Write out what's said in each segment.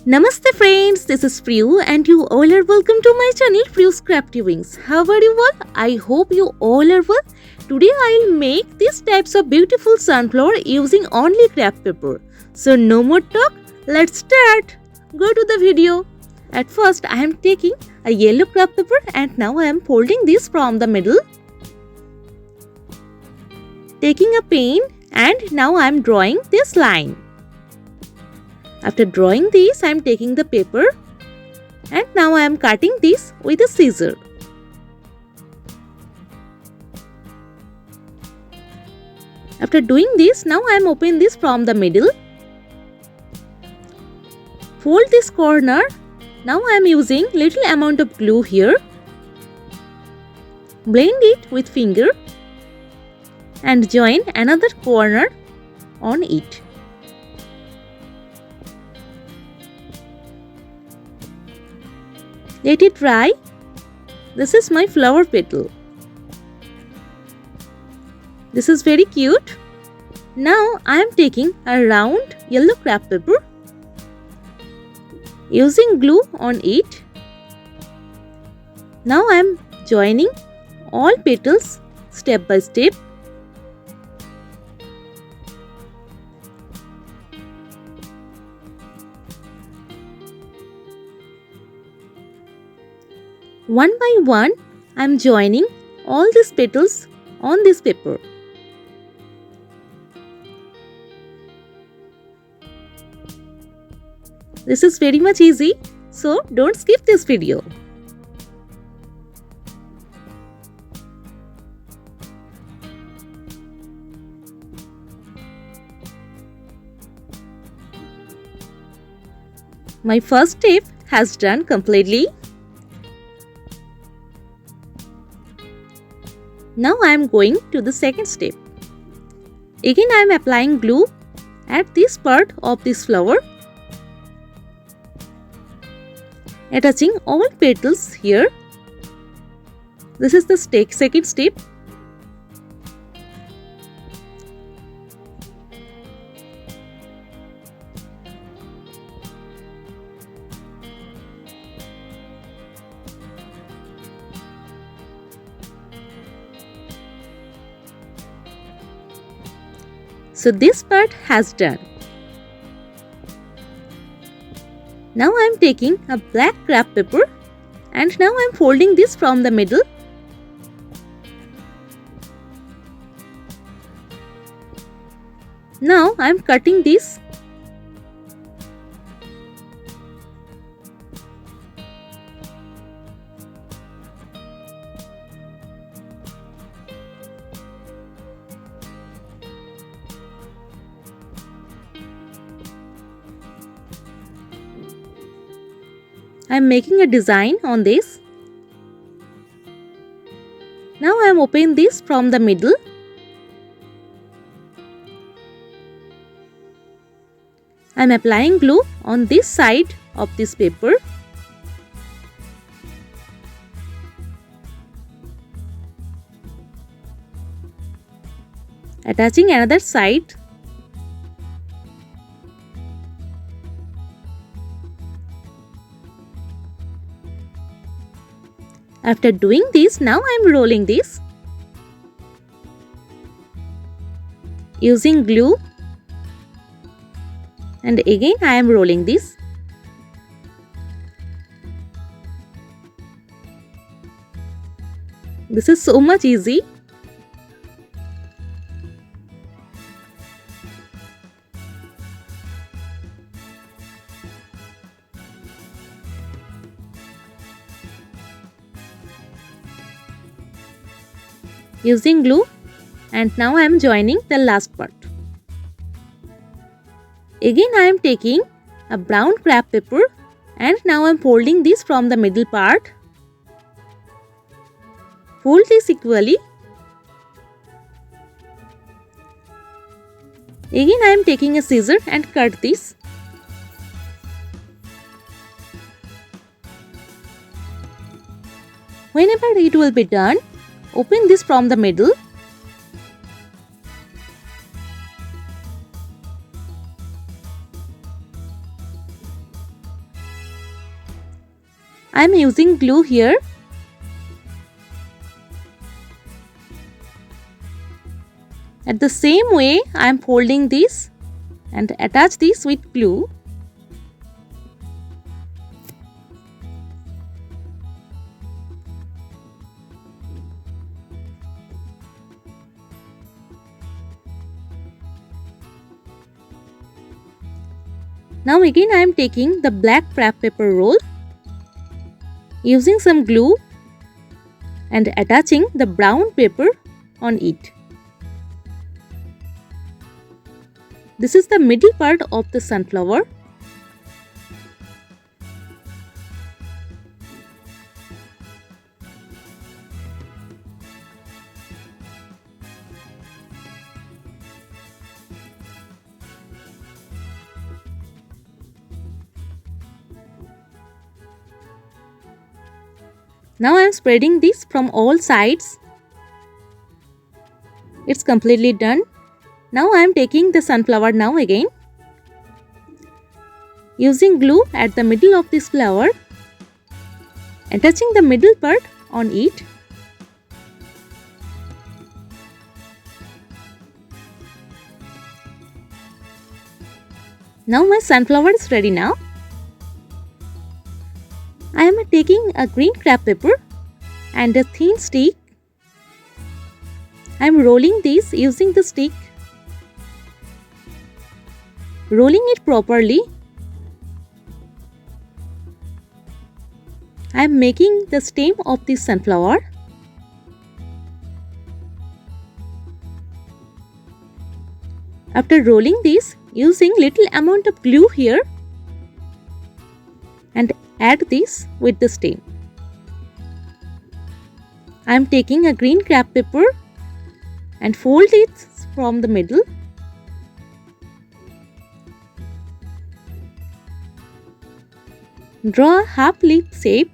Namaste friends, this is Priyu and you all are welcome to my channel Priyu's Crafty Wings. How are you all? I hope you all are well. Today I'll make these types of beautiful sunflower using only craft paper. So no more talk, let's start. Go to the video. At first I am taking a yellow craft paper and now I am folding this from the middle. Taking a pen and now I am drawing this line. After drawing this, I am taking the paper and now I am cutting this with a scissor. After doing this, now I am opening this from the middle. Fold this corner. Now I am using little amount of glue here. Blend it with finger and join another corner on it. Let it dry. This is my flower petal. This is very cute. Now I am taking a round yellow craft paper. Using glue on it. Now I am joining all petals step by step. One by one, I am joining all these petals on this paper. This is very much easy, so don't skip this video. My first step has done completely. Now I am going to the second step. Again I am applying glue at this part of this flower. Attaching all petals here. This is the second step. So this part has done. Now I am taking a black craft paper and now I am folding this from the middle. Now I am cutting this. I am making a design on this. Now I am opening this from the middle. I am applying glue on this side of this paper. Attaching another side. After doing this, now I am rolling this. Using glue. And again I am rolling this. This is so much easy. Using glue and now I am joining the last part. Again I am taking a brown craft paper and now I am folding this from the middle part. Fold this equally. Again I am taking a scissor and cut this. Whenever it will be done, open this from the middle. I am using glue here. At the same way, I am folding this and attach this with glue. Now again I am taking the black craft paper roll, using some glue and attaching the brown paper on it. This is the middle part of the sunflower. Now I am spreading this from all sides. It's completely done. Now I am taking the sunflower now again, using glue at the middle of this flower, attaching the middle part on it. Now my sunflower is ready now. I am taking a green craft paper and a thin stick. I am rolling this using the stick, rolling it properly. I am making the stem of this sunflower. After rolling this, using little amount of glue here and add this with the stem. I am taking a green craft paper and fold it from the middle. Draw a half leaf shape.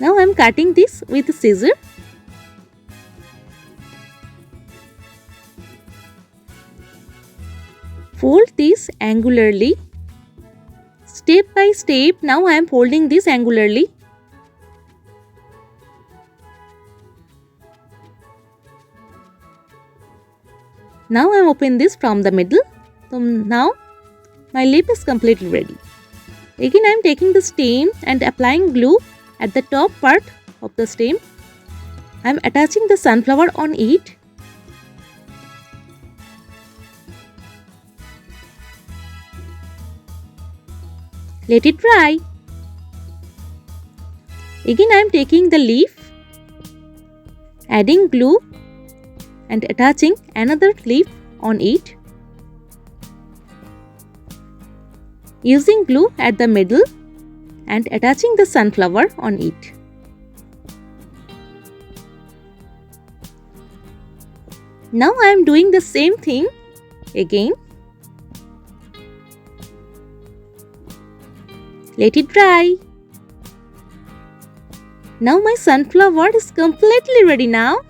Now I am cutting this with a scissor. Fold this angularly. Step by step, now I am folding this angularly. Now I am opening this from the middle. So now my leaf is completely ready. Again I am taking the stem and applying glue at the top part of the stem. I am attaching the sunflower on it. Let it dry. Again I am taking the leaf, adding glue and attaching another leaf on it, using glue at the middle and attaching the sunflower on it. Now I am doing the same thing again. Let it dry. Now my sunflower is completely ready now.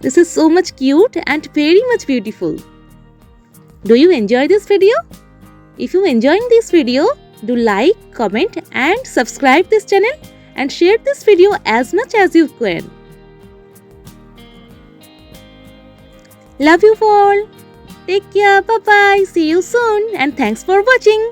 This is so much cute and very much beautiful. Do you enjoy this video? If you enjoyed this video, do like, comment and subscribe this channel and share this video as much as you can. Love you all. Take care. Bye bye. See you soon and thanks for watching.